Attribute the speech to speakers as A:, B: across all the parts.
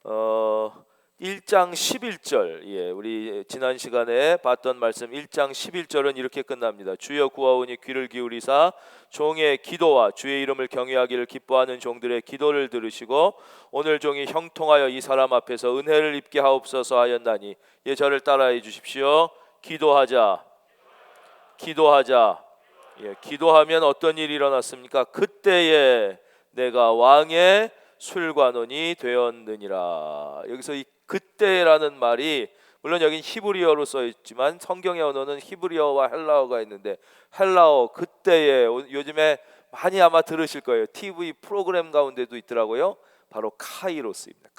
A: 1장 11절, 우리 지난 시간에 봤던 말씀 1장 11절은 이렇게 끝납니다. 주여 구하오니 귀를 기울이사 종의 기도와 주의 이름을 경외하기를 기뻐하는 종들의 기도를 들으시고 오늘 종이 형통하여 이 사람 앞에서 은혜를 입게 하옵소서 하였나니. 저를 따라해 주십시오. 기도하자. 기도하면 어떤 일이 일어났습니까? 그때에 내가 왕의 술관원이 되었느니라. 여기서 이 그때라는 말이, 물론 여긴 히브리어로 써 있지만 성경의 언어는 히브리어와 헬라어가 있는데, 헬라어 그때에, 요즘에 많이 아마 들으실 거예요. TV 프로그램 가운데도 있더라고요. 바로 카이로스입니다.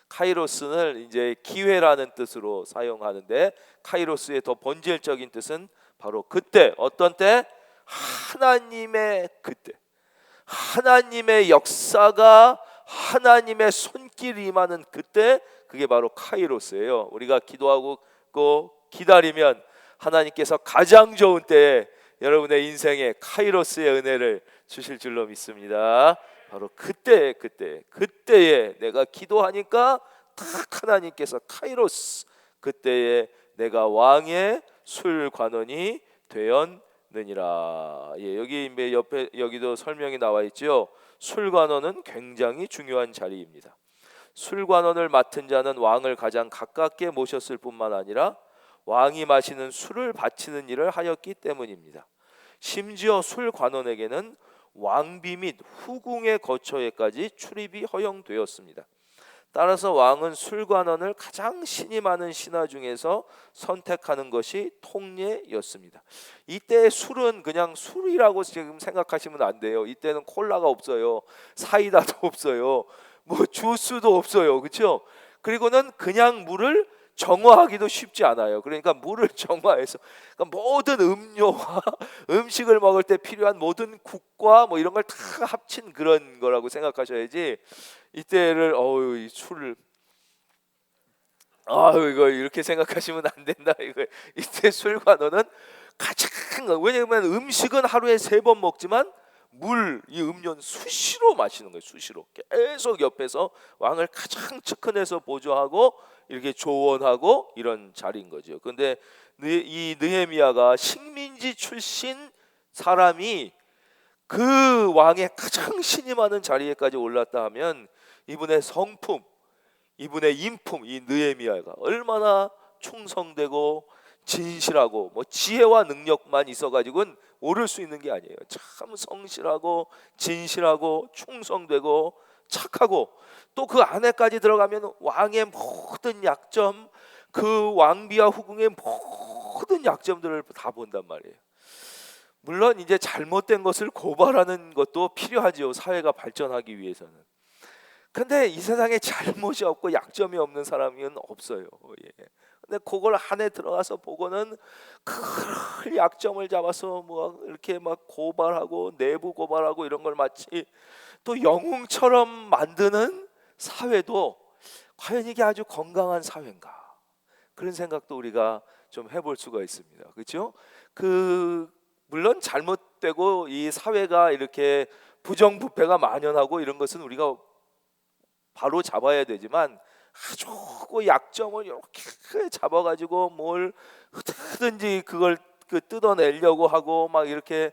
A: 카이로스는 이제 기회라는 뜻으로 사용하는데, 카이로스의 더 본질적인 뜻은 바로 그때. 어떤 때? 하나님의 그때. 하나님의 역사가, 하나님의 손길이 임하는 그때, 그게 바로 카이로스예요. 우리가 기도하고 기다리면 하나님께서 가장 좋은 때에 여러분의 인생에 카이로스의 은혜를 주실 줄로 믿습니다. 바로 그때에 내가 기도하니까 딱 하나님께서 카이로스, 그때에 내가 왕의 술관원이 되었느니라. 여기 옆에 여기도 설명이 나와 있죠. 술관원은 굉장히 중요한 자리입니다. 술관원을 맡은 자는 왕을 가장 가깝게 모셨을 뿐만 아니라 왕이 마시는 술을 바치는 일을 하였기 때문입니다. 심지어 술관원에게는 왕비 및 후궁의 거처에까지 출입이 허용되었습니다. 따라서 왕은 술관원을 가장 신이 많은 신하 중에서 선택하는 것이 통례였습니다. 이때 술은 그냥 술이라고 지금 생각하시면 안 돼요. 이때는 콜라가 없어요. 사이다도 없어요. 뭐 주스도 없어요. 그렇죠? 그리고는 그냥 물을 정화하기도 쉽지 않아요. 그러니까 물을 정화해서, 그러니까 모든 음료와 음식을 먹을 때 필요한 모든 국과 뭐 이런 걸 다 합친 그런 거라고 생각하셔야지, 이때를 이 술을 이거 이렇게 생각하시면 안 된다. 이때 술관원은 가장, 왜냐면 음식은 하루에 3번 먹지만 이 음료는 수시로 마시는 거예요. 수시로 계속 옆에서 왕을 가장 측근해서 보조하고 이렇게 조언하고 이런 자리인 거죠. 그런데 이 느헤미야가 식민지 출신 사람이 그 왕의 가장 신이 많은 자리에까지 올랐다 하면 이분의 성품, 이분의 인품, 이 느헤미야가 얼마나 충성되고 진실하고 지혜와 능력만 있어가지고는 오를 수 있는 게 아니에요. 참 성실하고 진실하고 충성되고 착하고, 또 그 안에까지 들어가면 왕의 모든 약점, 그 왕비와 후궁의 모든 약점들을 다 본단 말이에요. 물론 이제 잘못된 것을 고발하는 것도 필요하지요. 사회가 발전하기 위해서는. 근데 이 세상에 잘못이 없고 약점이 없는 사람은 없어요. 근데 그걸 안에 들어가서 보고는 그 약점을 잡아서 이렇게 고발하고 내부 고발하고 이런 걸 마치 또 영웅처럼 만드는 사회도 과연 이게 아주 건강한 사회인가? 그런 생각도 우리가 좀 해볼 수가 있습니다. 그렇죠? 물론 잘못되고 이 사회가 이렇게 부정부패가 만연하고 이런 것은 우리가 바로 잡아야 되지만, 아주 약점을 이렇게 잡아가지고 뭘 어떻게든지 그걸 뜯어내려고 하고 이렇게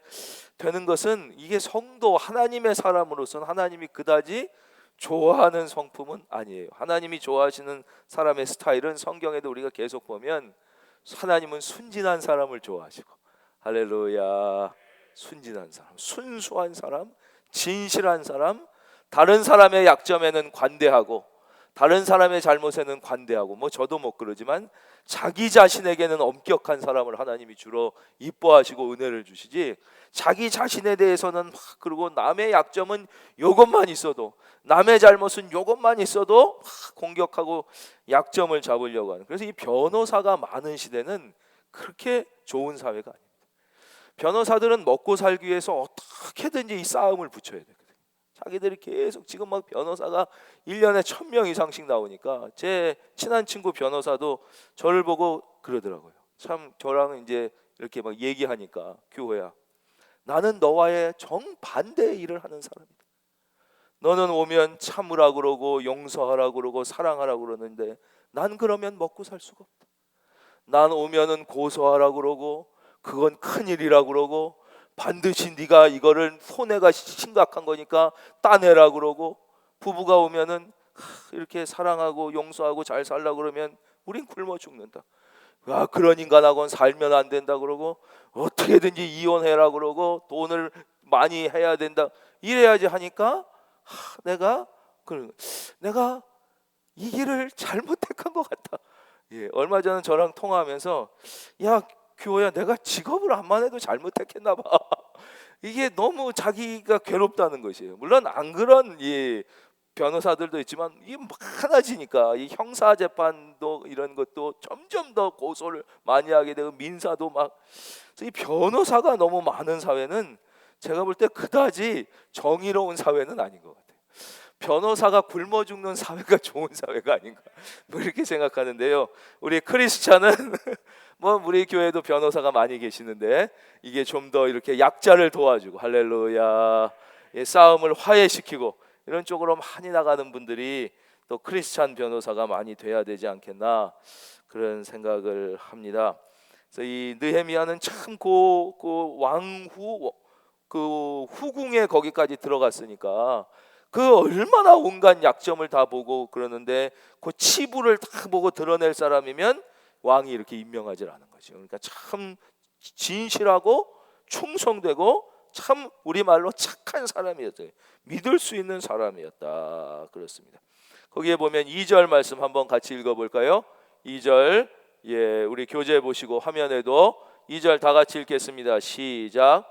A: 되는 것은, 이게 성도, 하나님의 사람으로서는 하나님이 그다지 좋아하는 성품은 아니에요. 하나님이 좋아하시는 사람의 스타일은 성경에도 우리가 계속 보면 하나님은 순진한 사람을 좋아하시고, 할렐루야, 순진한 사람, 순수한 사람, 진실한 사람, 다른 사람의 약점에는 관대하고 다른 사람의 잘못에는 관대하고, 저도 못 그러지만 자기 자신에게는 엄격한 사람을 하나님이 주로 이뻐하시고 은혜를 주시지, 자기 자신에 대해서는 그리고 남의 약점은 요것만 있어도, 남의 잘못은 요것만 있어도 공격하고 약점을 잡으려고 하는. 그래서 이 변호사가 많은 시대는 그렇게 좋은 사회가 아닙니다. 변호사들은 먹고 살기 위해서 어떻게든지 이 싸움을 붙여야 돼요. 자기들이 계속 지금 변호사가 1년에 1000명 이상씩 나오니까, 제 친한 친구 변호사도 저를 보고 그러더라고요. 참 저랑 이제 이렇게 얘기하니까, 교호야, 나는 너와의 정반대의 일을 하는 사람이다. 너는 오면 참으라 그러고 용서하라 그러고 사랑하라 그러는데 난 그러면 먹고 살 수가 없다. 난 오면은 고소하라 그러고 그건 큰일이라 그러고 반드시 네가 이거를 손해가 심각한 거니까 따내라 그러고 부부가 오면은 이렇게 사랑하고 용서하고 잘 살라 그러면 우린 굶어 죽는다. 아, 그런 인간하고는 살면 안 된다 그러고 어떻게든지 이혼해라 그러고 돈을 많이 해야 된다 이래야지 하니까 내가 이 길을 잘못 택한 것 같다. 예, 얼마 전에 저랑 통화하면서 야 규호야 내가 직업을 안만 해도 잘못 택했나 봐. 이게 너무 자기가 괴롭다는 것이에요. 물론 안 그런 변호사들도 있지만 이게 많아지니까 이 형사 재판도 이런 것도 점점 더 고소를 많이 하게 되고 민사도 막 이 변호사가 너무 많은 사회는 제가 볼 때 그다지 정의로운 사회는 아닌 것 같아요. 변호사가 굶어 죽는 사회가 좋은 사회가 아닌가 뭐 이렇게 생각하는데요. 우리 크리스찬은 뭐 우리 교회도 변호사가 많이 계시는데 이게 좀 더 이렇게 약자를 도와주고 할렐루야 싸움을 화해시키고 이런 쪽으로 많이 나가는 분들이 또 크리스찬 변호사가 많이 돼야 되지 않겠나 그런 생각을 합니다. 그래서 이 느헤미야는 참 그 왕후 그 후궁에 거기까지 들어갔으니까 그 얼마나 온갖 약점을 다 보고 그러는데 그 치부를 다 보고 드러낼 사람이면 왕이 이렇게 임명하지 않은 거죠. 그러니까 참 진실하고 충성되고 참 우리말로 착한 사람이었어요. 믿을 수 있는 사람이었다. 그렇습니다. 거기에 보면 2절 말씀 한번 같이 읽어볼까요? 2절 우리 교재 보시고 화면에도 2절 다 같이 읽겠습니다. 시작.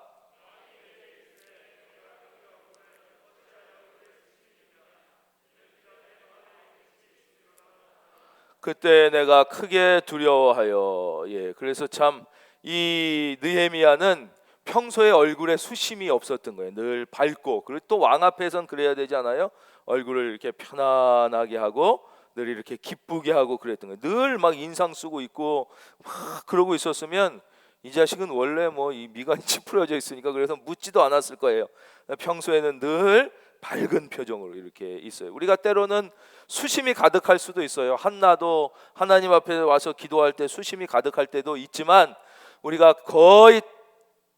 A: 그때 내가 크게 두려워하여 그래서 참 이 느헤미야는 평소에 얼굴에 수심이 없었던 거예요. 늘 밝고 그리고 또 왕 앞에선 그래야 되지 않아요? 얼굴을 이렇게 편안하게 하고 늘 이렇게 기쁘게 하고 그랬던 거예요. 늘 막 인상 쓰고 있고 막 그러고 있었으면 이 자식은 원래 뭐 이 미간이 찌푸려져 있으니까 그래서 묻지도 않았을 거예요. 평소에는 늘 밝은 표정으로 이렇게 있어요. 우리가 때로는 수심이 가득할 수도 있어요. 한나도 하나님 앞에 와서 기도할 때 수심이 가득할 때도 있지만 우리가 거의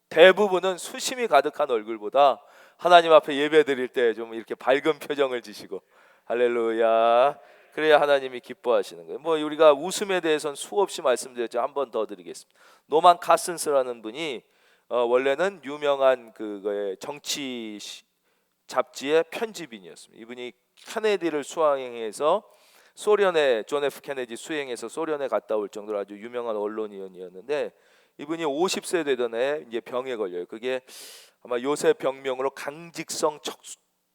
A: 대부분은 수심이 가득한 얼굴보다 하나님 앞에 예배 드릴 때 좀 이렇게 밝은 표정을 지시고 할렐루야 그래야 하나님이 기뻐하시는 거예요. 뭐 우리가 웃음에 대해서는 수없이 말씀드렸죠. 한 번 더 드리겠습니다. 노만 카슨스라는 분이 원래는 유명한 그거의 정치 잡지의 편집인이었습니다. 이분이 케네디를 수행해서 소련에 존 F 케네디 수행해서 소련에 갔다 올 정도로 아주 유명한 언론인이었는데 이분이 50세 되던 해 이제 병에 걸려요. 그게 아마 요새 병명으로 강직성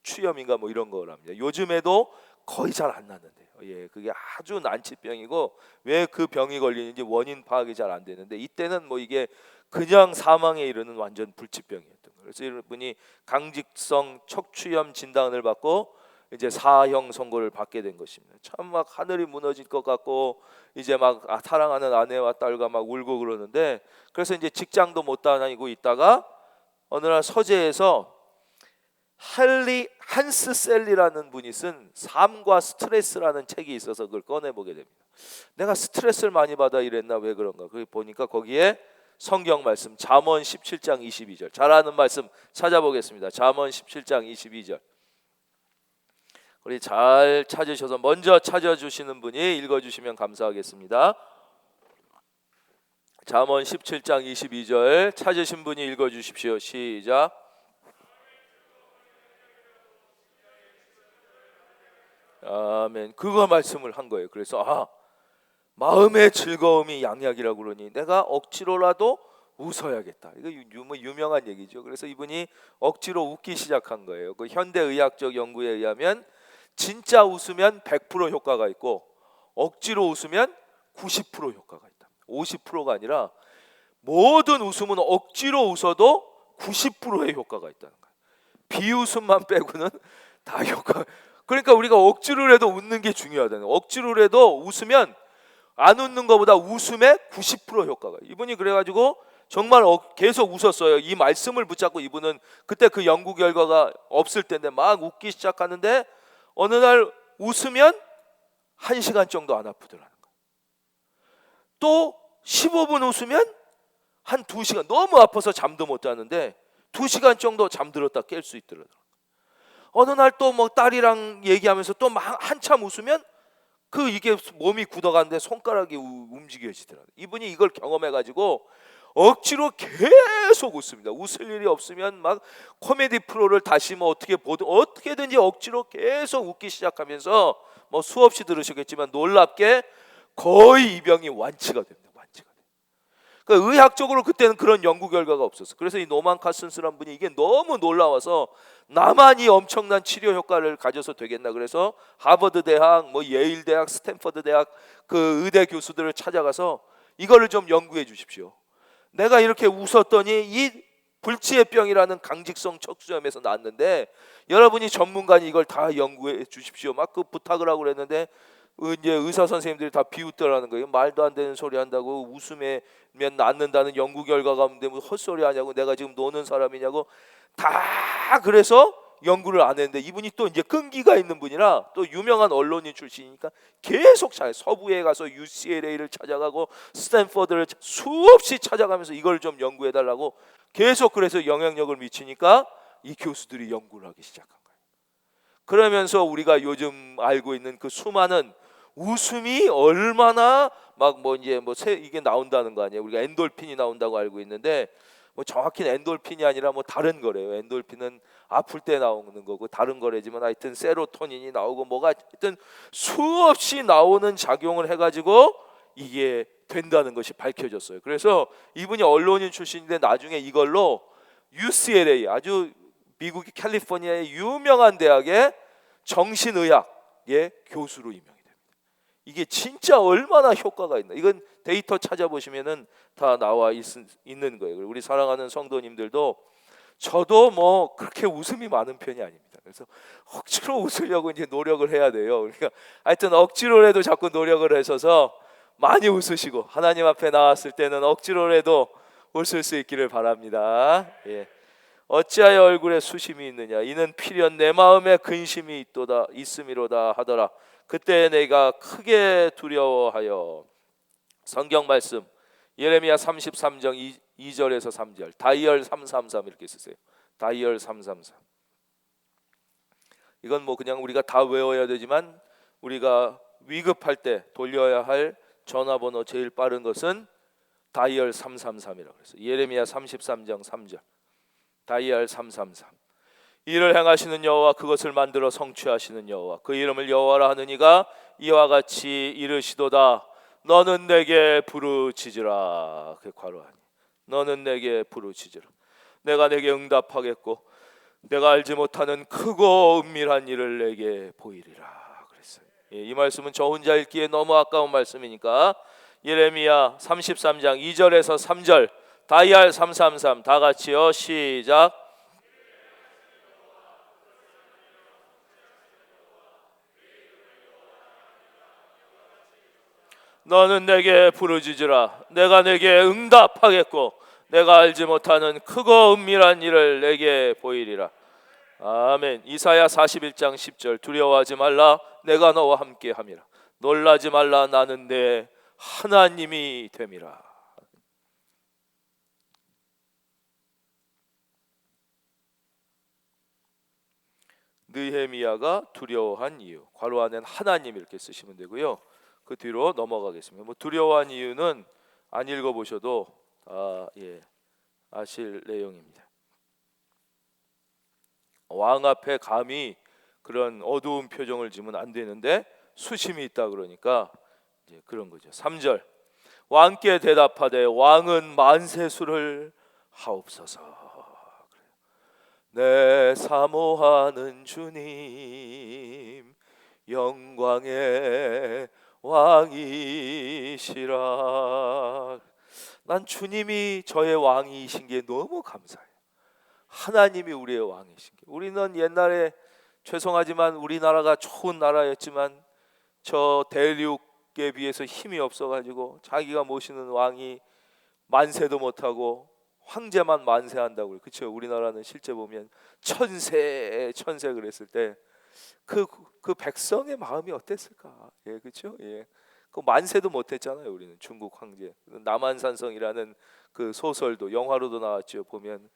A: 척추염인가 뭐 이런 거랍니다. 요즘에도 거의 잘 안 낫는데요. 그게 아주 난치병이고 왜 그 병이 걸리는지 원인 파악이 잘 안 되는데 이때는 뭐 이게 그냥 사망에 이르는 완전 불치병이었던 거예요. 그래서 이분이 강직성 척추염 진단을 받고 이제 사형 선고를 받게 된 것입니다. 참 막 하늘이 무너질 것 같고 이제 막 사랑하는 아내와 딸과 막 울고 그러는데 그래서 이제 직장도 못 다니고 있다가 어느 날 서재에서 헨리 한스 셀리라는 분이 쓴 삶과 스트레스라는 책이 있어서 그걸 꺼내보게 됩니다. 내가 스트레스를 많이 받아 이랬나 왜 그런가 그걸 보니까 거기에 성경 말씀 잠언 17장 22절 잘 아는 말씀 찾아보겠습니다. 잠언 17장 22절 우리 잘 찾으셔서 먼저 찾아주시는 분이 읽어주시면 감사하겠습니다. 잠언 17장 22절 찾으신 분이 읽어주십시오. 시작. 아멘. 그거 말씀을 한 거예요. 그래서 마음의 즐거움이 양약이라고 그러니 내가 억지로라도 웃어야겠다. 이거 유명한 얘기죠. 그래서 이분이 억지로 웃기 시작한 거예요. 그 현대의학적 연구에 의하면 진짜 웃으면 100% 효과가 있고 억지로 웃으면 90% 효과가 있다. 50%가 아니라 모든 웃음은 억지로 웃어도 90%의 효과가 있다는 거예요. 비웃음만 빼고는 다 효과. 그러니까 우리가 억지로라도 웃는 게 중요하다는 거예요. 억지로라도 웃으면 안 웃는 것보다 웃음에 90% 효과가. 이분이 그래가지고 정말 계속 웃었어요. 이 말씀을 붙잡고 이분은 그때 그 연구 결과가 없을 때인데 막 웃기 시작하는데 어느 날 웃으면 1시간 정도 안 아프더라는 거예요. 또 15분 웃으면 한 2시간, 너무 아파서 잠도 못 자는데 2시간 정도 잠들었다 깰 수 있더라고요. 어느 날 또 뭐 딸이랑 얘기하면서 또 막 한참 웃으면 이게 몸이 굳어가는데 손가락이 움직여지더라고요. 이분이 이걸 경험해가지고 억지로 계속 웃습니다. 웃을 일이 없으면 막 코미디 프로를 다시 뭐 어떻게든지 억지로 계속 웃기 시작하면서 뭐 수없이 들으시겠지만 놀랍게 거의 이 병이 완치가 됩니다. 완치가 돼요. 그러니까 의학적으로 그때는 그런 연구 결과가 없었어요. 그래서 이 노만 카슨스라는 분이 이게 너무 놀라워서 나만 이 엄청난 치료 효과를 가져서 되겠나, 그래서 하버드 대학, 뭐 예일 대학, 스탠퍼드 대학 그 의대 교수들을 찾아가서 이거를 좀 연구해 주십시오. 내가 이렇게 웃었더니 이 불치해병이라는 강직성 척수염에서 났는데 여러분이 전문가니 이걸 다 연구해 주십시오. 막 그 부탁을 하고 그랬는데 이제 의사 선생님들이 다 비웃더라는 거예요. 말도 안 되는 소리 한다고, 웃으면 낫는다는 연구 결과가 없는데 뭐 헛소리 하냐고, 내가 지금 노는 사람이냐고 다. 그래서 연구를 안 했는데 이분이 또 이제 끈기가 있는 분이라 또 유명한 언론인 출신이니까 계속 서부에 가서 UCLA를 찾아가고 스탠퍼드를 수없이 찾아가면서 이걸 좀 연구해 달라고 계속, 그래서 영향력을 미치니까 이 교수들이 연구를 하기 시작한 거예요. 그러면서 우리가 요즘 알고 있는 그 수많은 웃음이 얼마나 막 뭐 이제 이게 나온다는 거 아니에요. 우리가 엔돌핀이 나온다고 알고 있는데 뭐 정확히는 엔돌핀이 아니라 뭐 다른 거래요. 엔돌핀은 아플 때 나오는 거고 다른 거래지만 하여튼 세로토닌이 나오고 뭐가 하여튼 수없이 나오는 작용을 해가지고 이게 된다는 것이 밝혀졌어요. 그래서 이분이 언론인 출신인데 나중에 이걸로 UCLA, 아주 미국의 캘리포니아의 유명한 대학의 정신의학의 교수로 임명이 됩니다. 이게 진짜 얼마나 효과가 있나, 이건 데이터 찾아보시면은 다 나와 있는 거예요. 우리 사랑하는 성도님들도, 저도 뭐 그렇게 웃음이 많은 편이 아닙니다. 그래서 억지로 웃으려고 이제 노력을 해야 돼요. 그러니까 하여튼 억지로라도 자꾸 노력을 하셔서 많이 웃으시고 하나님 앞에 나왔을 때는 억지로라도 웃을 수 있기를 바랍니다. 예. 어찌하여 얼굴에 수심이 있느냐, 이는 필연 내 마음에 근심이 있음이로다 하더라. 그때 내가 크게 두려워하여. 성경 말씀 예레미야 33장 2절에서 3절, 다이얼 333 이렇게 쓰세요. 다이얼 333. 이건 뭐 그냥 우리가 다 외워야 되지만 우리가 위급할 때 돌려야 할 전화번호 제일 빠른 것은 다이얼 333이라고 그래서 예레미야 33장 3절, 다이얼 333. 이를 행하시는 여호와, 그것을 만들어 성취하시는 여호와, 그 이름을 여호와라 하느니가 이와 같이 이르시도다. 너는 내게 부르짖으라. 그 괄호하니 너는 내게 부르짖으라. 내가 내게 응답하겠고 내가 알지 못하는 크고 은밀한 일을 내게 보이리라 그랬어요. 이 말씀은 저 혼자 읽기에 너무 아까운 말씀이니까 예레미야 33장 2절에서 3절, 다이알 333 다 같이요. 시작. 너는 내게 부르짖으라. 내가 내게 응답하겠고 내가 알지 못하는 크고 은밀한 일을 내게 보이리라. 아멘. 이사야 41장 10절, 두려워하지 말라. 내가 너와 함께 함이라. 놀라지 말라. 나는 내 하나님이 됨이라. 느헤미야가 두려워한 이유, 괄호 안에는 하나님 이렇게 쓰시면 되고요. 그 뒤로 넘어가겠습니다. 뭐 두려워한 이유는 안 읽어보셔도 아실 내용입니다. 왕 앞에 감히 그런 어두운 표정을 지으면 안 되는데 수심이 있다 그러니까 이제 그런 거죠. 3절, 왕께 대답하되 왕은 만세수를 하옵소서. 내 사모하는 주님 영광의 왕이시라. 난 주님이 저의 왕이신 게 너무 감사해요. 하나님이 우리의 왕이신 게. 우리는 옛날에 죄송하지만 우리나라가 좋은 나라였지만 저 대륙에 비해서 힘이 없어가지고 자기가 모시는 왕이 만세도 못하고 황제만 만세한다고요. 그렇죠? 우리나라는 실제 보면 천세 그랬을 때 그 백성의 마음이 어땠을까? 예, 그렇죠? 예. 그 만세도 못했잖아요. 우리는 중국 황제 남한산성이라는 그 소설도 영화로도 나왔죠. 보면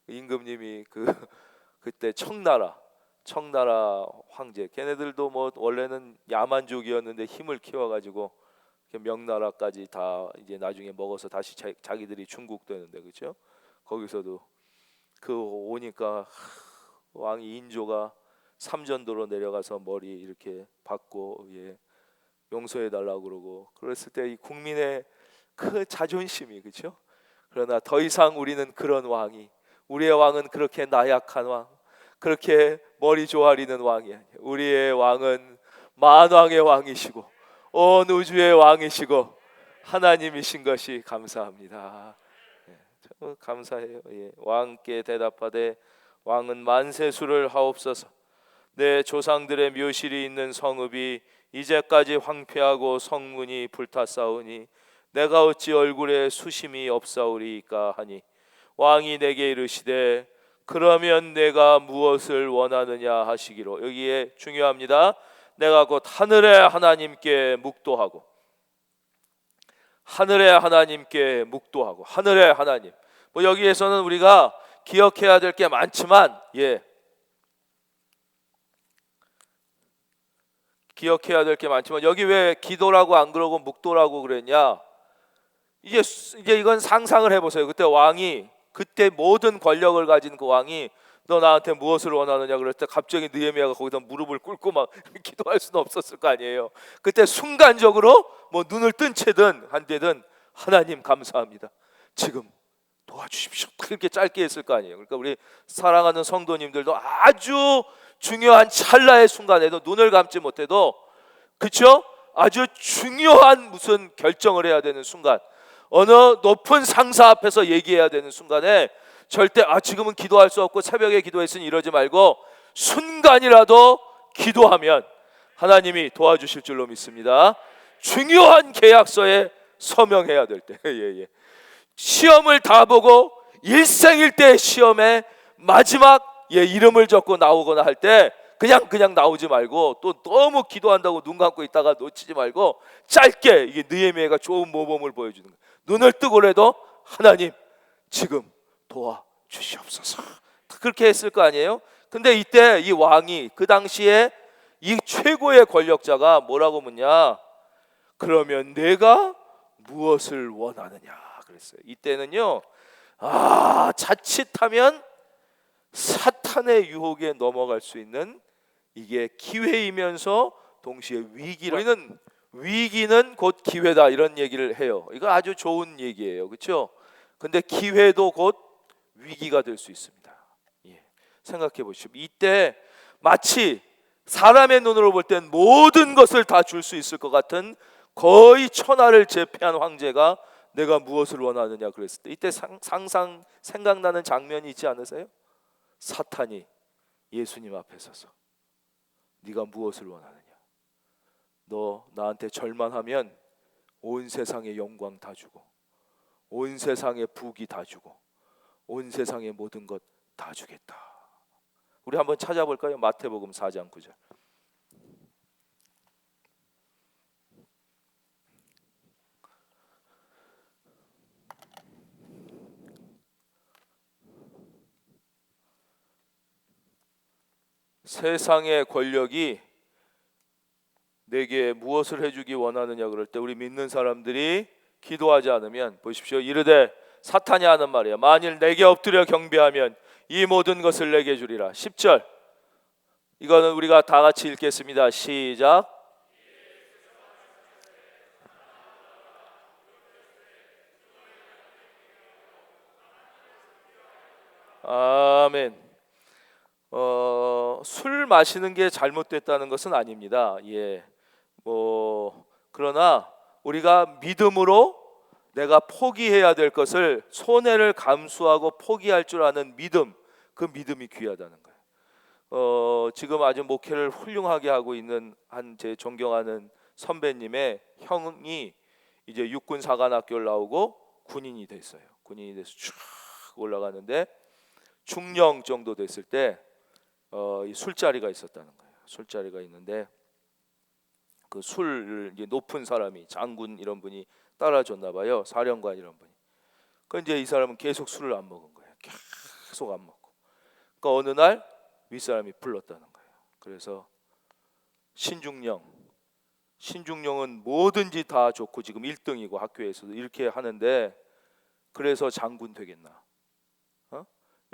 A: 임금님이 그때 청나라 황제 걔네들도 뭐 원래는 야만족이었는데 힘을 키워가지고 명나라까지 다 이제 나중에 먹어서 다시 자기들이 중국 되는데 그렇죠? 거기서도 오니까 왕이 인조가 삼전도로 내려가서 머리 이렇게 받고 예, 용서해 달라고 그러고 그랬을 때 이 국민의 그 자존심이 그렇죠? 그러나 더 이상 우리는 그런 왕이 우리의 왕은 그렇게 나약한 왕 그렇게 머리 조아리는 왕이 아니에요. 우리의 왕은 만왕의 왕이시고 온 우주의 왕이시고 하나님이신 것이 감사합니다. 예, 참 감사해요. 예, 왕께 대답하되 왕은 만세수를 하옵소서. 내 조상들의 묘실이 있는 성읍이 이제까지 황폐하고 성문이 불탔사오니 내가 어찌 얼굴에 수심이 없사오리이까 하니 왕이 내게 이르시되 그러면 내가 무엇을 원하느냐 하시기로. 여기에 중요합니다. 내가 곧 하늘의 하나님께 묵도하고 하늘의 하나님. 뭐 여기에서는 우리가 기억해야 될 게 많지만 여기 왜 기도라고 안 그러고 묵도라고 그랬냐? 이제 이건 상상을 해보세요. 그때 모든 권력을 가진 그 왕이 너 나한테 무엇을 원하느냐 그럴 때 갑자기 느헤미야가 거기다 무릎을 꿇고 막 기도할 수는 없었을 거 아니에요. 그때 순간적으로 뭐 눈을 뜬 채든 한 데든 하나님 감사합니다. 지금 도와주십시오. 그렇게 짧게 했을 거 아니에요. 그러니까 우리 사랑하는 성도님들도 아주 중요한 찰나의 순간에도 눈을 감지 못해도 그렇죠? 아주 중요한 무슨 결정을 해야 되는 순간 어느 높은 상사 앞에서 얘기해야 되는 순간에 절대 지금은 기도할 수 없고 새벽에 기도했으니 이러지 말고 순간이라도 기도하면 하나님이 도와주실 줄로 믿습니다. 중요한 계약서에 서명해야 될 때 시험을 다 보고 일생일대 시험에 마지막 이름을 적고 나오거나 할 때 그냥 나오지 말고 또 너무 기도한다고 눈 감고 있다가 놓치지 말고 짧게 이게 느헤미야가 좋은 모범을 보여주는 거예요. 눈을 뜨고라도 하나님 지금 도와주시옵소서. 그렇게 했을 거 아니에요. 근데 이때 이 왕이 그 당시에 이 최고의 권력자가 뭐라고 묻냐? 그러면 내가 무엇을 원하느냐 그랬어요. 이때는요 자칫하면 사탄의 유혹에 넘어갈 수 있는 이게 기회이면서 동시에 위기라. 우리는 위기는 곧 기회다 이런 얘기를 해요. 이거 아주 좋은 얘기예요. 그렇죠? 근데 기회도 곧 위기가 될 수 있습니다. 생각해 보십시오. 이때 마치 사람의 눈으로 볼 땐 모든 것을 다 줄 수 있을 것 같은 거의 천하를 제패한 황제가 내가 무엇을 원하느냐 그랬을 때 이때 생각나는 장면이 있지 않으세요? 사탄이 예수님 앞에 서서 네가 무엇을 원하느냐? 너 나한테 절만하면 온 세상의 영광 다 주고 온 세상의 부귀 다 주고 온 세상의 모든 것 다 주겠다. 우리 한번 찾아볼까요? 마태복음 4장 9절. 세상의 권력이 내게 무엇을 해주기 원하느냐 그럴 때 우리 믿는 사람들이 기도하지 않으면 보십시오. 이르되 사탄이 하는 말이야. 만일 내게 엎드려 경배하면 이 모든 것을 내게 주리라. 10절. 이거는 우리가 다 같이 읽겠습니다. 시작. 아멘. 술 마시는 게 잘못됐다는 것은 아닙니다. 그러나 우리가 믿음으로 내가 포기해야 될 것을 손해를 감수하고 포기할 줄 아는 믿음, 그 믿음이 귀하다는 거예요. 지금 아주 목회를 훌륭하게 하고 있는 한 제 존경하는 선배님의 형이 이제 육군 사관학교를 나오고 군인이 됐어요. 군인이 돼서 쭉 올라가는데 중령 정도 됐을 때 이 술자리가 있었다는 거예요. 술자리가 있는데 그 술을 이제 높은 사람이 장군 이런 분이 따라줬나 봐요. 사령관 이런 분이. 그 이제 이 사람은 계속 술을 안 먹은 거예요. 계속 안 먹고. 그러니까 어느 날 윗사람이 불렀다는 거예요. 그래서 신중령은 뭐든지 다 좋고 지금 1등이고 학교에서도 이렇게 하는데 그래서 장군 되겠나?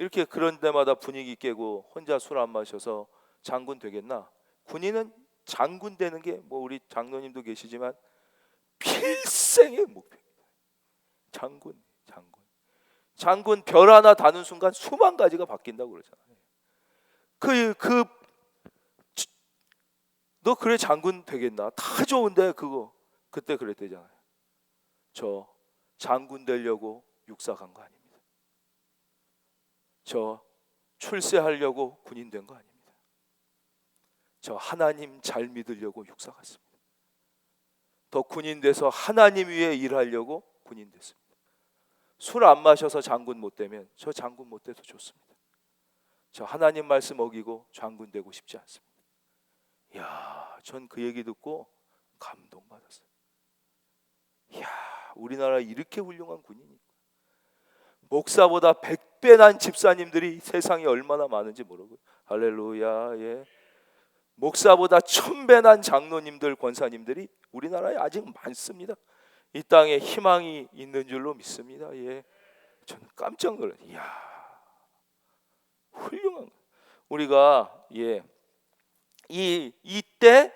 A: 이렇게 그런 데마다 분위기 깨고 혼자 술 안 마셔서 장군 되겠나? 군인은 장군 되는 게 뭐 우리 장로님도 계시지만 필생의 목표입니다. 장군 별 하나 다는 순간 수만 가지가 바뀐다고 그러잖아요. 너 그래 장군 되겠나? 다 좋은데 그때 그랬대잖아요. 저 장군 되려고 육사 간 거 아닙니다. 저 출세하려고 군인 된 거 아닙니다. 저 하나님 잘 믿으려고 육사 갔습니다. 더 군인 돼서 하나님 위해 일하려고 군인 됐습니다. 술 안 마셔서 장군 못 되면 저 장군 못 돼도 좋습니다. 저 하나님 말씀 어기고 장군 되고 싶지 않습니다. 이야, 전 그 얘기 듣고 감동받았어요. 이야, 우리나라에 이렇게 훌륭한 군인이, 목사보다 100배 난 집사님들이 세상에 얼마나 많은지 모르고요. 할렐루야. 예. 목사보다 1000배 난 장로님들, 권사님들이 우리나라에 아직 많습니다. 이 땅에 희망이 있는 줄로 믿습니다. 예. 저는 깜짝 놀라요. 이야, 훌륭한. 우리가 이때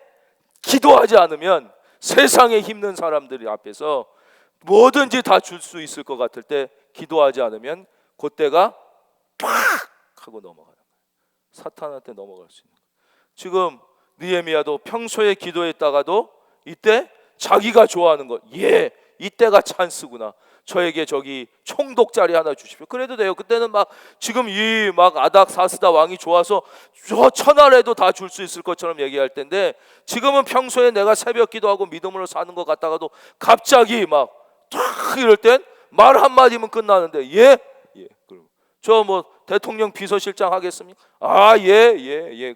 A: 기도하지 않으면 세상에 힘든 사람들 앞에서 뭐든지 다 줄 수 있을 것 같을 때 기도하지 않으면 그때가 팍 하고 넘어가는 거예요. 사탄한테 넘어갈 수 있는 거예요. 지금 느헤미야도 평소에 기도했다가도 이때 자기가 좋아하는 것, 이때가 찬스구나. 저에게 저기 총독자리 하나 주십시오. 그래도 돼요. 그때는 막 지금 이 막 아닥사스다 왕이 좋아서 저 천하라도 다 줄 수 있을 것처럼 얘기할 텐데, 지금은 평소에 내가 새벽 기도하고 믿음으로 사는 것 같다가도 갑자기 막 탁 이럴 땐 말 한마디면 끝나는데 그럼 저 뭐 대통령 비서실장 하겠습니까?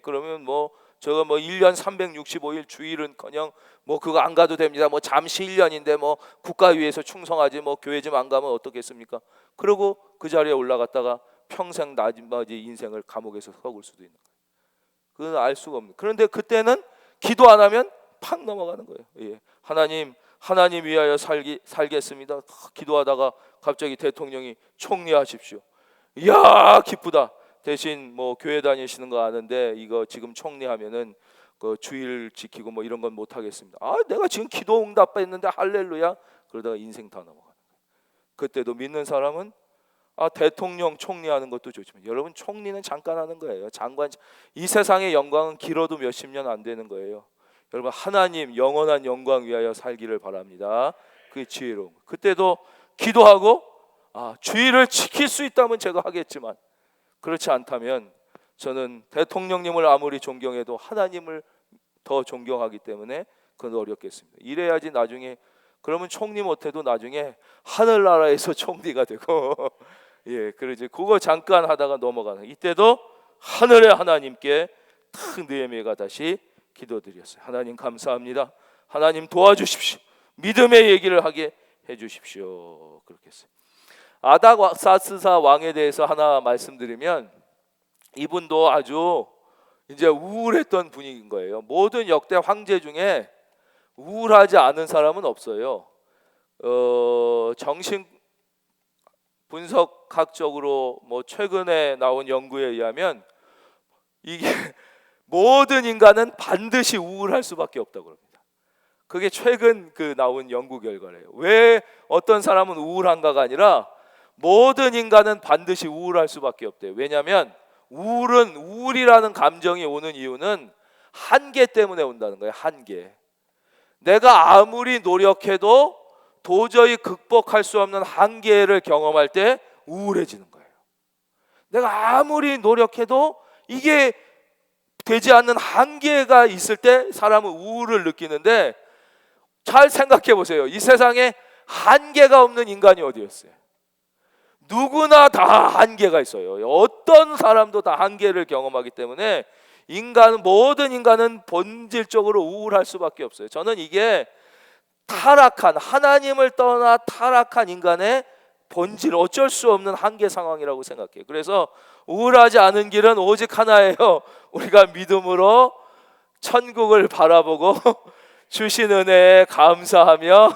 A: 그러면 뭐 저거 뭐 1년 365일 주일은커녕 뭐 그거 안 가도 됩니다. 뭐 잠시 1년인데 뭐 국가 위해서 충성하지 뭐 교회 좀 안 가면 어떻겠습니까? 그러고 그 자리에 올라갔다가 평생 나머지 인생을 감옥에서 썩을 수도 있는 거예요. 그건 알 수가 없는. 그런데 그때는 기도 안 하면 팍 넘어가는 거예요. 하나님 위하여 살겠습니다. 기도하다가 갑자기 대통령이 총리하십시오. 이야, 기쁘다. 대신 뭐 교회 다니시는 거 아는데 이거 지금 총리하면은 그 주일 지키고 뭐 이런 건 못 하겠습니다. 내가 지금 기도 응답했는데 할렐루야. 그러다가 인생 다 넘어가는 거예요. 그때도 믿는 사람은 대통령 총리하는 것도 좋지만 여러분, 총리는 잠깐 하는 거예요. 장관, 이 세상의 영광은 길어도 몇십 년 안 되는 거예요. 여러분, 하나님 영원한 영광 위하여 살기를 바랍니다. 그게 지혜로운 거예요. 그때도 기도하고 주의를 지킬 수 있다면 제가 하겠지만 그렇지 않다면 저는 대통령님을 아무리 존경해도 하나님을 더 존경하기 때문에 그건 어렵겠습니다. 이래야지 나중에, 그러면 총리 못해도 나중에 하늘나라에서 총리가 되고 그러지. 그거 잠깐 하다가 넘어가는. 이때도 하늘의 하나님께 탁 느헤미야가 다시 기도드렸어요. 하나님 감사합니다. 하나님 도와주십시오. 믿음의 얘기를 하게 해주십시오. 그렇게 했어요. 아닥사스다 왕에 대해서 하나 말씀드리면, 이분도 아주 이제 우울했던 분인 거예요. 모든 역대 황제 중에 우울하지 않은 사람은 없어요. 정신 분석학적으로 뭐 최근에 나온 연구에 의하면 이게 모든 인간은 반드시 우울할 수밖에 없다고 합니다. 그게 최근 나온 연구 결과래요. 왜 어떤 사람은 우울한가가 아니라 모든 인간은 반드시 우울할 수밖에 없대요. 왜냐하면 우울이라는 감정이 오는 이유는 한계 때문에 온다는 거예요. 한계. 내가 아무리 노력해도 도저히 극복할 수 없는 한계를 경험할 때 우울해지는 거예요. 내가 아무리 노력해도 이게 되지 않는 한계가 있을 때 사람은 우울을 느끼는데, 잘 생각해 보세요. 이 세상에 한계가 없는 인간이 어디였어요? 누구나 다 한계가 있어요. 어떤 사람도 다 한계를 경험하기 때문에 모든 인간은 본질적으로 우울할 수밖에 없어요. 저는 이게 타락한, 하나님을 떠나 타락한 인간의 본질, 어쩔 수 없는 한계 상황이라고 생각해요. 그래서 우울하지 않은 길은 오직 하나예요. 우리가 믿음으로 천국을 바라보고 주신 은혜에 감사하며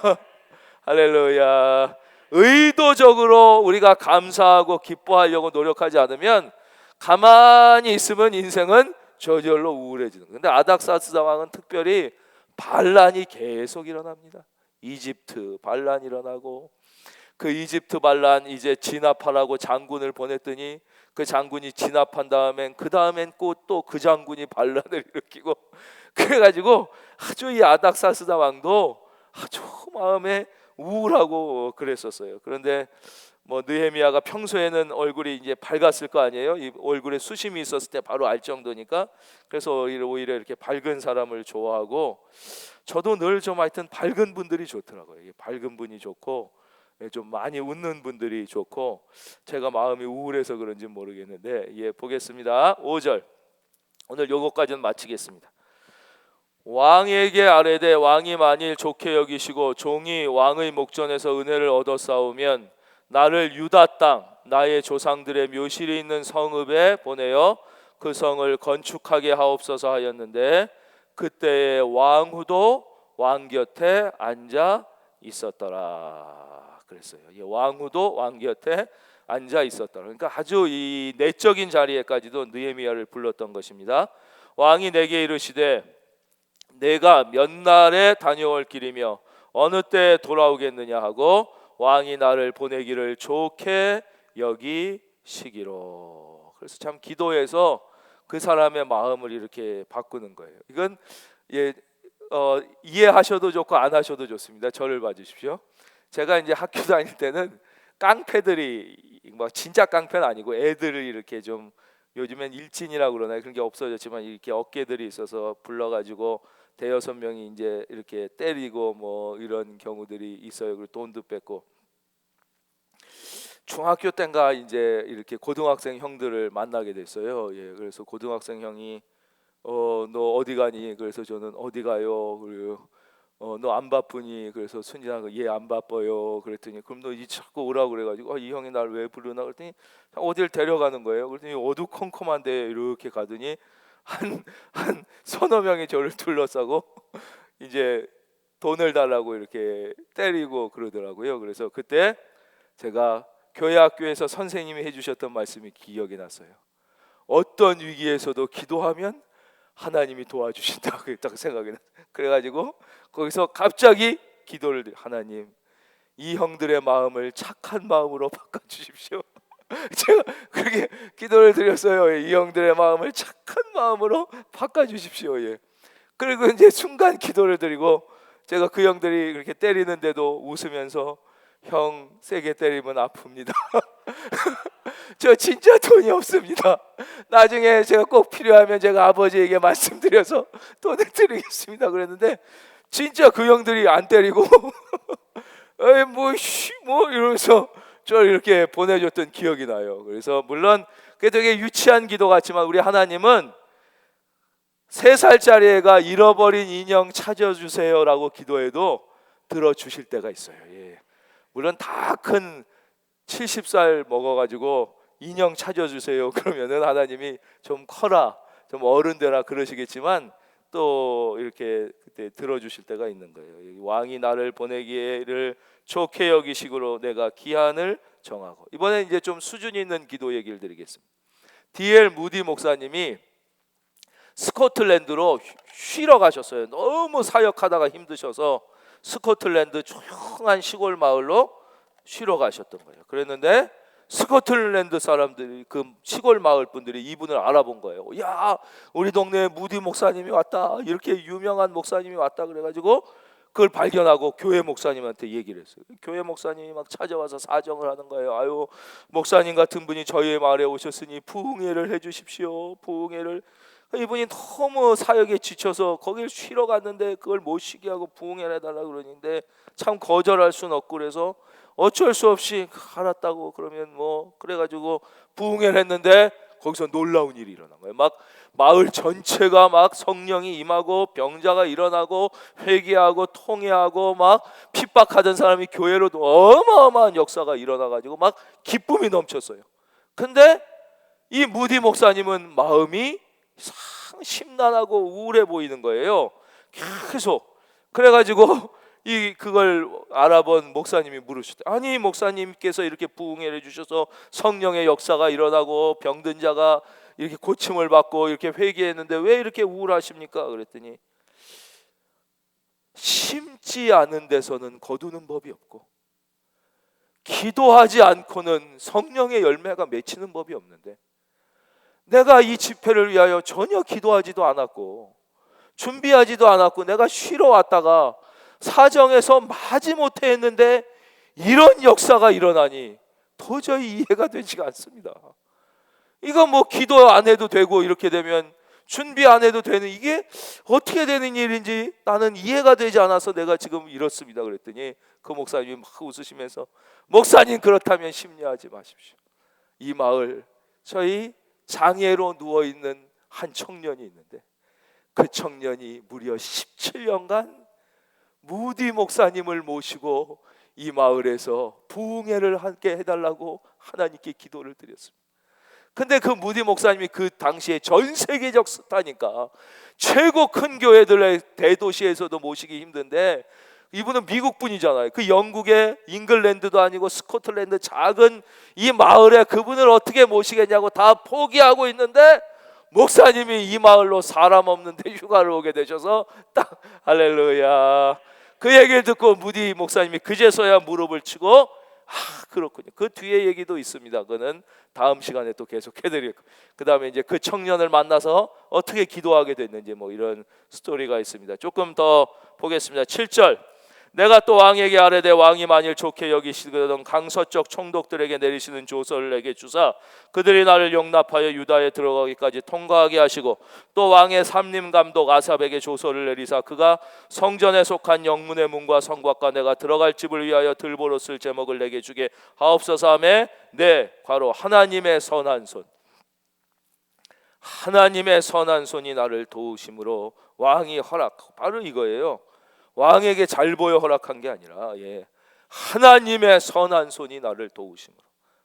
A: 할렐루야, 의도적으로 우리가 감사하고 기뻐하려고 노력하지 않으면 가만히 있으면 인생은 저절로 우울해지는 거예요. 근데 아닥사스 왕은 특별히 반란이 계속 일어납니다. 이집트 반란이 일어나고, 그 이집트 반란 이제 진압하라고 장군을 보냈더니 그 장군이 진압한 다음엔 또 그 장군이 반란을 일으키고, 그래가지고 아주 이 아닥사스다 왕도 아주 마음에 우울하고 그랬었어요. 그런데 뭐 느헤미야가 평소에는 얼굴이 이제 밝았을 거 아니에요. 이 얼굴에 수심이 있었을 때 바로 알 정도니까. 그래서 오히려 이렇게 밝은 사람을 좋아하고, 저도 늘 좀 하여튼 밝은 분들이 좋더라고요. 밝은 분이 좋고 좀 많이 웃는 분들이 좋고, 제가 마음이 우울해서 그런지 모르겠는데, 보겠습니다. 5절. 오늘 요거까지는 마치겠습니다. 왕에게 아뢰되 왕이 만일 좋게 여기시고 종이 왕의 목전에서 은혜를 얻어 싸우면 나를 유다 땅 나의 조상들의 묘실이 있는 성읍에 보내어 그 성을 건축하게 하옵소서 하였는데, 그때에 왕후도 왕 곁에 앉아 있었더라 그랬어요. 왕후도 왕 곁에 앉아 있었더라. 그러니까 아주 이 내적인 자리에까지도 느헤미야를 불렀던 것입니다. 왕이 내게 이르시되 내가 몇 날에 다녀올 길이며 어느 때 돌아오겠느냐 하고 왕이 나를 보내기를 좋게 여기시기로. 그래서 참 기도해서 그 사람의 마음을 이렇게 바꾸는 거예요. 이건 이해하셔도 좋고 안 하셔도 좋습니다. 저를 봐주십시오. 제가 이제 학교 다닐 때는 깡패들이, 뭐 진짜 깡패는 아니고 애들을 이렇게 좀, 요즘엔 일진이라고 그러나요? 그런 게 없어졌지만 이렇게 어깨들이 있어서 불러가지고 대여섯 명이 이제 이렇게 때리고 뭐 이런 경우들이 있어요. 그리고 돈도 뺏고. 중학교 때인가 이제 이렇게 고등학생 형들을 만나게 됐어요. 그래서 고등학생 형이 너 어디 가니? 그래서 저는 어디 가요? 그리고 너 안 바쁘니? 그래서 순진한 거, 안 바빠요. 그랬더니 그럼 너 자꾸 오라고 그래가지고 이 형이 날 왜 부르나 그랬더니 어딜 데려가는 거예요. 그랬더니 어두컴컴한데 이렇게 가더니 한 서너 명이 저를 둘러싸고 이제 돈을 달라고 이렇게 때리고 그러더라고요. 그래서 그때 제가 교회 학교에서 선생님이 해주셨던 말씀이 기억이 났어요. 어떤 위기에서도 기도하면 하나님이 도와주신다. 그게 딱 생각이 나. 그래가지고 거기서 갑자기 기도를, 하나님 이 형들의 마음을 착한 마음으로 바꿔주십시오. 제가 그렇게 기도를 드렸어요. 이 형들의 마음을 착한 마음으로 바꿔주십시오. 그리고 이제 순간 기도를 드리고, 제가 그 형들이 그렇게 때리는데도 웃으면서 형 세게 때리면 아픕니다. 저 진짜 돈이 없습니다. 나중에 제가 꼭 필요하면 제가 아버지에게 말씀드려서 돈을 드리겠습니다. 그랬는데 진짜 그 형들이 안 때리고 에이 뭐 이러면서 저를 이렇게 보내줬던 기억이 나요. 그래서 물론 그게 되게 유치한 기도 같지만 우리 하나님은 3살짜리 애가 잃어버린 인형 찾아주세요라고 기도해도 들어주실 때가 있어요. 물론 다 큰 70살 먹어가지고 인형 찾아주세요 그러면은 하나님이 좀 커라, 좀 어른 되라 그러시겠지만 또 이렇게 그때 들어주실 때가 있는 거예요. 왕이 나를 보내기를 좋게 여기시기로 내가 기한을 정하고. 이번에 이제 좀 수준 있는 기도 얘기를 드리겠습니다. D.L. 무디 목사님이 스코틀랜드로 쉬러 가셨어요. 너무 사역하다가 힘드셔서 스코틀랜드 조용한 시골 마을로 쉬러 가셨던 거예요. 그랬는데 스코틀랜드 사람들이, 그 시골 마을 분들이 이분을 알아본 거예요. 야, 우리 동네에 무디 목사님이 왔다, 이렇게 유명한 목사님이 왔다. 그래가지고 그걸 발견하고 교회 목사님한테 얘기를 했어요. 교회 목사님이 막 찾아와서 사정을 하는 거예요. 아유, 목사님 같은 분이 저희의 마을에 오셨으니 부흥회를 해주십시오. 부흥회를. 이분이 너무 사역에 지쳐서 거길 쉬러 갔는데 그걸 못 쉬게 하고 부흥해달라고 그러는데 참 거절할 수는 없고 그래서 어쩔 수 없이 알았다고 그러면 뭐 그래가지고 부흥회를 했는데 거기서 놀라운 일이 일어난 거예요. 막 마을 전체가 막 성령이 임하고 병자가 일어나고 회개하고 통회하고 막 핍박하던 사람이 교회로 어마어마한 역사가 일어나가지고 막 기쁨이 넘쳤어요. 근데 이 무디 목사님은 마음이 상 심란하고 우울해 보이는 거예요. 계속. 그래가지고 그걸 알아본 목사님이 물으셨대. 아니 목사님께서 이렇게 부흥회를 해주셔서 성령의 역사가 일어나고 병든 자가 이렇게 고침을 받고 이렇게 회개했는데 왜 이렇게 우울하십니까? 그랬더니 심지 않은 데서는 거두는 법이 없고 기도하지 않고는 성령의 열매가 맺히는 법이 없는데 내가 이 집회를 위하여 전혀 기도하지도 않았고 준비하지도 않았고 내가 쉬러 왔다가 사정에서 마지못해 했는데 이런 역사가 일어나니 도저히 이해가 되지가 않습니다. 이거 뭐 기도 안 해도 되고 이렇게 되면 준비 안 해도 되는 이게 어떻게 되는 일인지 나는 이해가 되지 않아서 내가 지금 이렇습니다. 그랬더니 그 목사님이 막 웃으시면서 목사님 그렇다면 심려하지 마십시오. 이 마을 저희 장애로 누워있는 한 청년이 있는데 그 청년이 무려 17년간 무디 목사님을 모시고 이 마을에서 부흥회를 함께 해달라고 하나님께 기도를 드렸습니다. 근데 그 무디 목사님이 그 당시에 전 세계적 스타니까 최고 큰 교회들의 대도시에서도 모시기 힘든데 이분은 미국 분이잖아요. 그 영국의 잉글랜드도 아니고 스코틀랜드 작은 이 마을에 그분을 어떻게 모시겠냐고 다 포기하고 있는데 목사님이 이 마을로 사람 없는데 휴가를 오게 되셔서 딱 할렐루야. 그 얘기를 듣고 무디 목사님이 그제서야 무릎을 치고 그렇군요. 그 뒤에 얘기도 있습니다. 그거는 다음 시간에 또 계속 해드릴 거예요. 그 다음에 이제 그 청년을 만나서 어떻게 기도하게 됐는지 뭐 이런 스토리가 있습니다. 조금 더 보겠습니다. 7절 내가 또 왕에게 아뢰되 왕이 만일 좋게 여기시거든 강서쪽 총독들에게 내리시는 조서를 내게 주사 그들이 나를 용납하여 유다에 들어가기까지 통과하게 하시고 또 왕의 삼림 감독 아삽에게 조서를 내리사 그가 성전에 속한 영문의 문과 성곽과 내가 들어갈 집을 위하여 들보로 쓸 제목을 내게 주게 하옵소서 하매 네 괄호 하나님의 선한 손 하나님의 선한 손이 나를 도우심으로 왕이 허락하고 바로 이거예요. 왕에게 잘 보여 허락한 게 아니라 하나님의 선한 손이 나를 도우심으로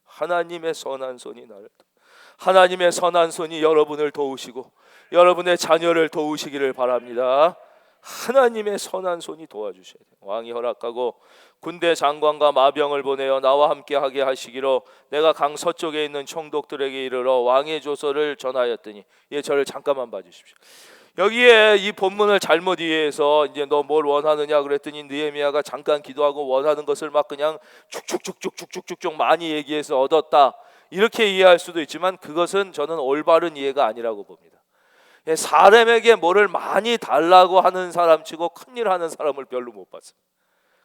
A: 하나님의 선한 손이 나를 하나님의 선한 손이 여러분을 도우시고 여러분의 자녀를 도우시기를 바랍니다. 하나님의 선한 손이 도와주셔야 돼요. 왕이 허락하고 군대 장관과 마병을 보내어 나와 함께 하게 하시기로 내가 강 서쪽에 있는 총독들에게 이르러 왕의 조서를 전하였더니 저를 잠깐만 봐주십시오. 여기에 이 본문을 잘못 이해해서 이제 너 뭘 원하느냐 그랬더니 느헤미야가 잠깐 기도하고 원하는 것을 막 그냥 쭉쭉쭉쭉쭉쭉쭉 많이 얘기해서 얻었다 이렇게 이해할 수도 있지만 그것은 저는 올바른 이해가 아니라고 봅니다. 사람에게 뭐를 많이 달라고 하는 사람치고 큰일 하는 사람을 별로 못 봤어요.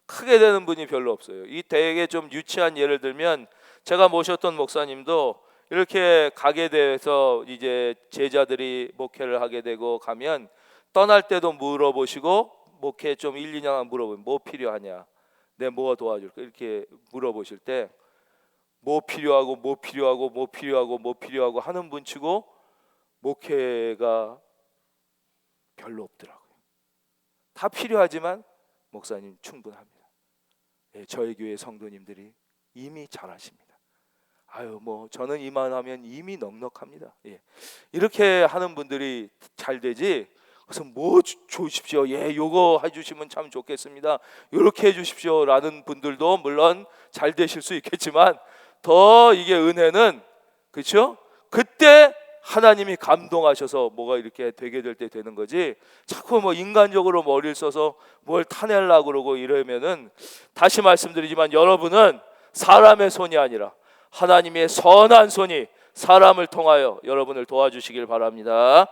A: 크게 되는 분이 별로 없어요. 이 되게 좀 유치한 예를 들면 제가 모셨던 목사님도 이렇게 가게 돼서 이제 제자들이 목회를 하게 되고 가면 떠날 때도 물어보시고 목회 좀 1, 2년 물어보면 뭐 필요하냐 내 뭐 도와줄까 이렇게 물어보실 때 뭐 필요하고 뭐 필요하고 뭐 필요하고 뭐 필요하고 하는 분치고 목회가 별로 없더라고요. 다 필요하지만 목사님 충분합니다. 저희 교회 성도님들이 이미 잘하십니다. 뭐 저는 이만하면 이미 넉넉합니다. 이렇게 하는 분들이 잘 되지. 그래서 뭐 주십시오. 요거 해주시면 참 좋겠습니다. 이렇게 해주십시오라는 분들도 물론 잘 되실 수 있겠지만 더 이게 은혜는 그렇죠? 그때 하나님이 감동하셔서 뭐가 이렇게 되게 될 때 되는 거지. 자꾸 뭐 인간적으로 머리를 써서 뭘 타내려고 그러고 이러면은 다시 말씀드리지만 여러분은 사람의 손이 아니라 하나님의 선한 손이 사람을 통하여 여러분을 도와주시길 바랍니다.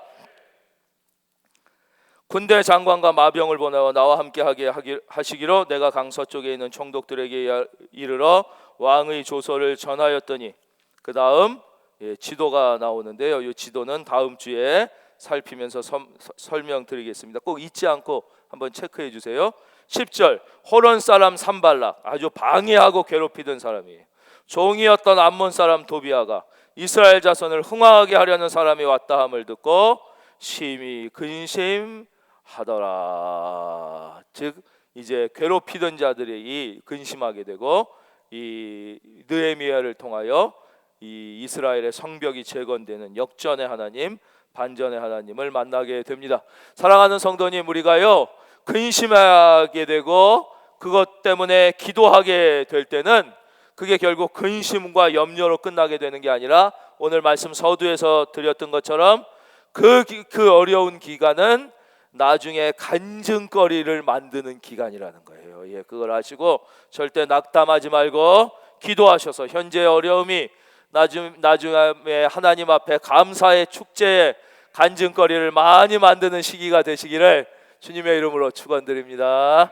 A: 군대 장관과 마병을 보내어 나와 함께 하게 하시기로 내가 강서쪽에 있는 총독들에게 이르러 왕의 조서를 전하였더니 그 다음 지도가 나오는데요. 이 지도는 다음 주에 살피면서 설명드리겠습니다. 꼭 잊지 않고 한번 체크해 주세요. 10절, 호론 사람 산발락, 아주 방해하고 괴롭히던 사람이에요. 종이었던 암몬 사람 도비아가 이스라엘 자손을 흥황하게 하려는 사람이 왔다 함을 듣고 심히 근심하더라. 즉 이제 괴롭히던 자들이 근심하게 되고 이 느헤미야를 통하여 이 이스라엘의 성벽이 재건되는 역전의 하나님, 반전의 하나님을 만나게 됩니다. 사랑하는 성도님, 우리가요 근심하게 되고 그것 때문에 기도하게 될 때는 그게 결국 근심과 염려로 끝나게 되는 게 아니라 오늘 말씀 서두에서 드렸던 것처럼 그 어려운 기간은 나중에 간증거리를 만드는 기간이라는 거예요. 예, 그걸 아시고 절대 낙담하지 말고 기도하셔서 현재의 어려움이 나중에 하나님 앞에 감사의 축제의 간증거리를 많이 만드는 시기가 되시기를 주님의 이름으로 축원드립니다.